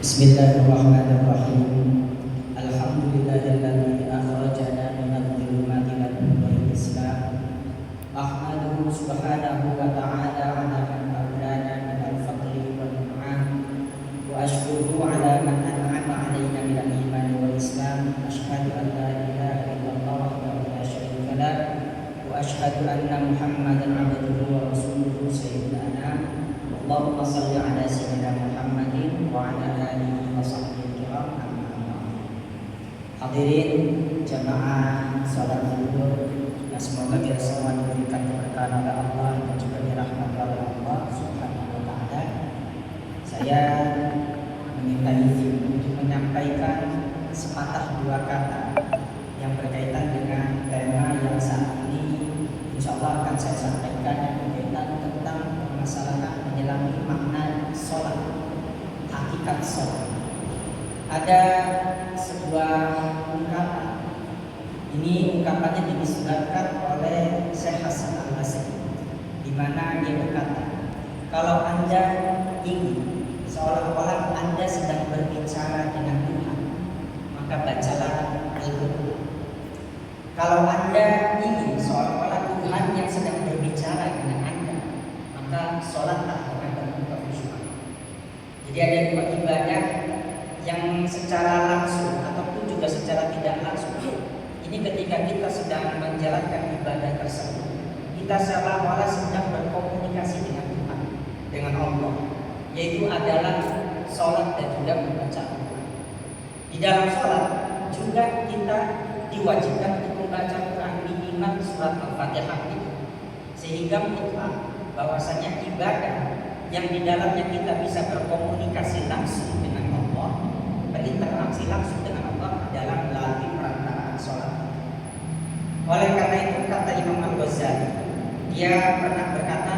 Bismillahirrahmanirrahim. Alhamdulillahilladzi akhrajana minadh dhulumati ila nuril Islam. Ahmaduhu subhanahu wa ta'ala ala man awlana minal fadli wal in'am. Wa ashkuruhu ala man an'ama alaina minal iman wal Islam. Ashhadu an la ilaha illallah wahdahu la syarika lah. Wa ashhadu anna Muhammadan abduhu wa rasuluhu sayyidul anam. Allahumma salli ala sayyidina Muhammadin wa ala alihi wa sahbihi kiram. Hadirin jamaah salat zuhur, semoga kita semua diberikan keberkahan oleh Allah dan juga dirahmati oleh Allah Subhanahu wa taala. Saya meminta izin untuk menyampaikan sepatah dua kata yang berkaitan dengan tema yang saat ini insyaallah akan saya sampaikan, yang berkaitan tentang permasalahan menyelami makna sholat, hakikat sholat. Ada sebuah ungkapan, ini ungkapannya dinisbatkan oleh Syekh Hasan Al-Basri, di mana dia berkata, kalau Anda ingin seolah-olah Anda sedang berbicara dengan Tuhan, maka bacalah Al-Quran. Kalau Anda ingin seolah-olah Tuhan yang sedang berbicara dengan Anda, maka sholatlah dengan penuh kekhusyuan. Jadi ada dua ibadah yang secara langsung ataupun juga secara tidak langsung. Ini ketika kita sedang menjalankan ibadah tersebut, kita seolah-olah sedang berkomunikasi dengan Tuhan, dengan Allah, yaitu adalah sholat dan juga membaca Al-Quran. Di dalam sholat juga kita diwajibkan untuk membaca Quran minimal surat Al-Fatihah itu, sehingga mutlak bahwasanya ibadah yang di dalamnya kita bisa berkomunikasi langsung dengan Allah, berinteraksi langsung dengan Allah adalah melalui perantaraan sholat. Oleh karena itu kata Imam Al-Ghazali, dia pernah berkata,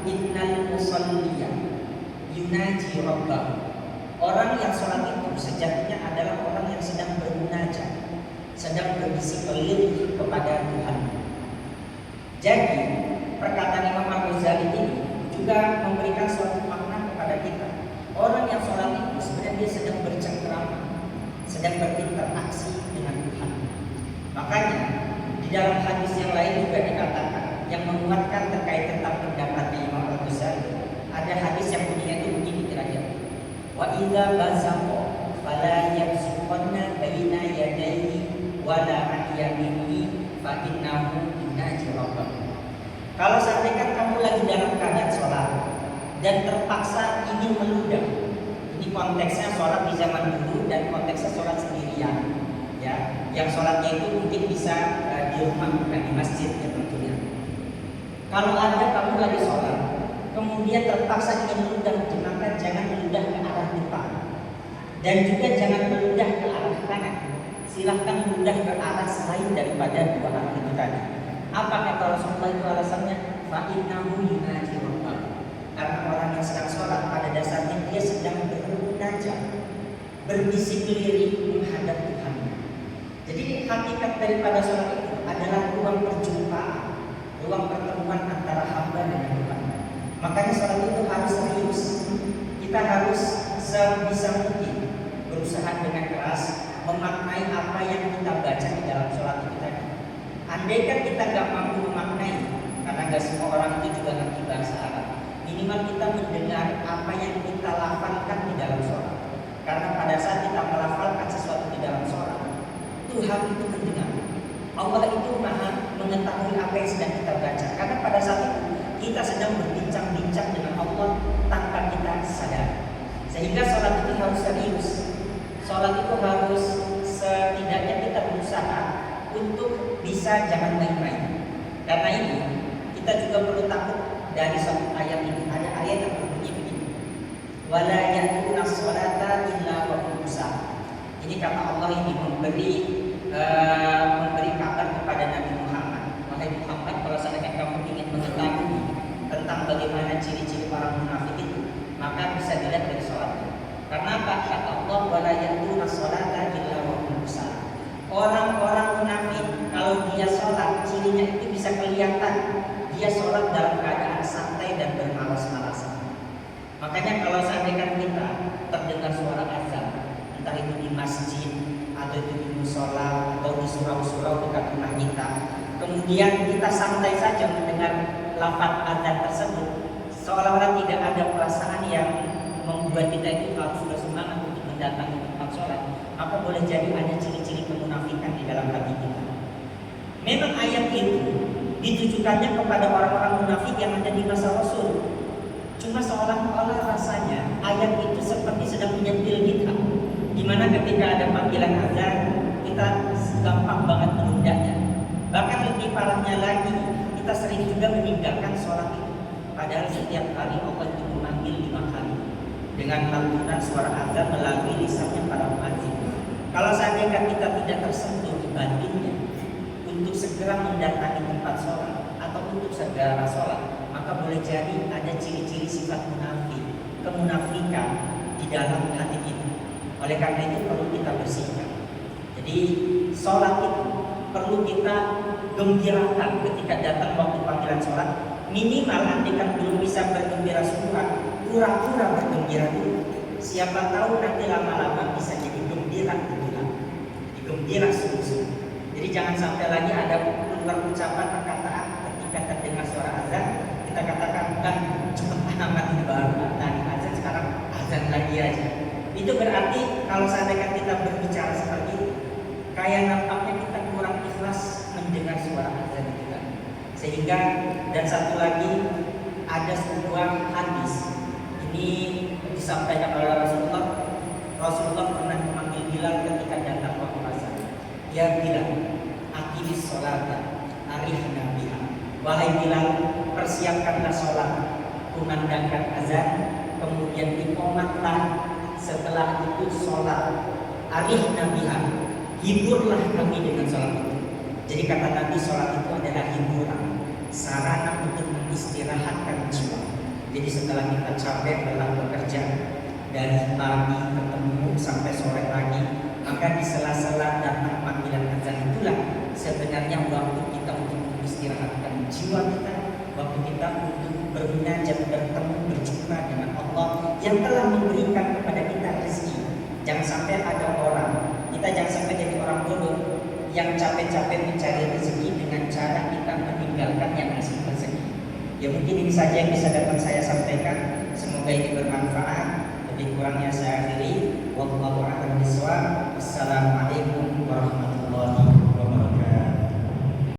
innal musalliya yunaji rabbahu. Orang yang sholat itu sejatinya adalah orang yang sedang bermunajat, sedang berbisik lirik kepada Tuhan. Jadi perkataan Imam Al-Ghazali ini juga memberikan suatu makna kepada kita. Orang yang sholat itu sebenarnya dia sedang bercengkrama, sedang berinteraksi dengan Tuhan. Makanya di dalam hadis yang lain juga dikatakan, yang menguatkan terkait tentang pendapatnya Imam Al-Ghazali, ada hadis yang bunyinya itu begini kira-kira, wa idza bazaqa fala yabsuqanna baina yadayhi wala an yaminihi fa innahu yunaji rabbahu. Kalau seandainya kamu lagi dalam keadaan sholat dan terpaksa ingin meludah, ini konteksnya sholat di zaman dulu dan konteksnya sholat sendirian, ya. Yang sholatnya itu mungkin bisa di rumah, bukan di masjid ya tentunya. Kalau ada kamu lagi sholat, kemudian terpaksa ingin meludah, maka jangan meludah ke arah depan dan juga jangan meludah ke arah kanan. Silahkan meludah ke arah selain daripada dua arah itu tadi. Apa kata Rasulullah itu alasannya? Fa'innahu yunaji rabbahu. Karena orang yang sedang sholat pada dasarnya dia sedang bermunajat, berbisik lirik menghadap Tuhan. Jadi hakikat daripada sholat itu adalah ruang perjumpaan, ruang pertemuan antara hamba dengan Tuhan. Makanya sholat itu harus serius. Kita harus sebisa mungkin berusaha dengan keras memaknai apa yang kita baca di dalam sholat itu tadi. Andai kan kita nggak mampu memaknai, karena nggak semua orang itu juga ngerti bahasa Arab, minimal kita mendengar apa yang kita lafalkan di dalam sholat. Karena pada saat kita melafalkan sesuatu di dalam sholat, Tuhan itu mendengar. Allah itu maha mengetahui apa yang sedang kita baca. Karena pada saat itu kita sedang berbincang-bincang dengan Allah tanpa kita sadar. Sehingga sholat itu harus serius. Sholat itu harus setidaknya kita berusaha untuk bisa jangan main-main. Karena ini kita juga perlu takut dari satu ayat ini. Ada ayat yang berbunyi begini, wala ya'tuna sholata illa wa hum kusala. Ini kata Allah ini memberi kabar kepada Nabi Muhammad. Wahai Muhammad, kalau seandainya kamu ingin mengetahui tentang bagaimana ciri-ciri para munafik itu, maka bisa dilihat dari sholat. Karena apa? Kata Allah, wala ya'tuna sholata illa wa hum kusala. Orang-orang munafik kalau dia sholat, cirinya itu bisa kelihatan dia sholat dalam keadaan santai dan bermalas-malasan. Makanya kalau seandainya kita terdengar suara azan, kemudian kita santai saja mendengar lafaz adzan tersebut, seolah-olah tidak ada perasaan yang membuat kita itu sudah semangat untuk mendatangi tempat sholat, maka boleh jadi ada ciri-ciri kemunafikan di dalam hati kita. Memang ayat itu ditujukannya kepada orang-orang munafik yang ada di masa Rasul. Cuma seolah-olah rasanya ayat itu seperti sedang menyentil kita, dimana ketika ada panggilan azan kita gampang banget menundanya. Bahkan lebih parahnya lagi, kita sering juga meninggalkan sholat itu. Padahal setiap hari Allah itu memanggil 5 kali dengan lantunan suara azan melalui lisannya para muadzin. Kalau seandainya kita tidak tersentuh di batinnya untuk segera mendatangi tempat sholat atau untuk segera sholat, maka boleh jadi ada ciri-ciri sifat munafik, kemunafikan di dalam hati kita. Oleh karena itu perlu kita bersihkan. Jadi sholat itu perlu kita gembirakan ketika datang waktu panggilan sholat. Minimal andaikan belum bisa bergembira semua, pura-pura bergembira dulu. Siapa tahu nanti lama-lama bisa jadi gembira gitu, gembira sungguh-sungguh. Jadi jangan sampai lagi ada keluar ucapan perkataan ketika terdengar suara azan, kita katakan cepat amat ini baru azan, sekarang azan lagi aja. Itu berarti kalau seandainya kita berbicara seperti itu, kayak nampaknya kita kurang ikhlas mendengar suara azan itu kan. Sehingga, dan satu lagi, ada sebuah hadis ini disampaikan oleh Rasulullah pernah memanggil Bilal ketika datang waktu azan. Ya Bilal, aqimis sholata arihna biha. Wahai Bilal, persiapkanlah sholat, kumandangkan azan, kemudian diqomatlah. Setelah itu sholat, arihna biha, hiburlah kami dengan sholat itu. Jadi kata Nabi, sholat itu adalah hiburan, sarana untuk mengistirahatkan jiwa. Jadi setelah kita capek dalam bekerja dari pagi ketemu sampai sore lagi, maka di sela-sela datang panggilan azan itulah sebenarnya waktu kita untuk mengistirahatkan jiwa kita, waktu kita untuk bermunajat, bertemu, berjumpa dengan Allah yang telah memberikan kepada kita rezeki. Jangan sampai ada orang, kita jangan sampai jadi orang bodoh yang capek-capek mencari rezeki dengan cara kita meninggalkan yang ngasih rezeki. Ya mungkin ini saja yang bisa dapat saya sampaikan. Semoga ini bermanfaat. Lebih kurangnya saya akhiri. Wallahu a'lam bishawab. Wassalamualaikum warahmatullahi wabarakatuh.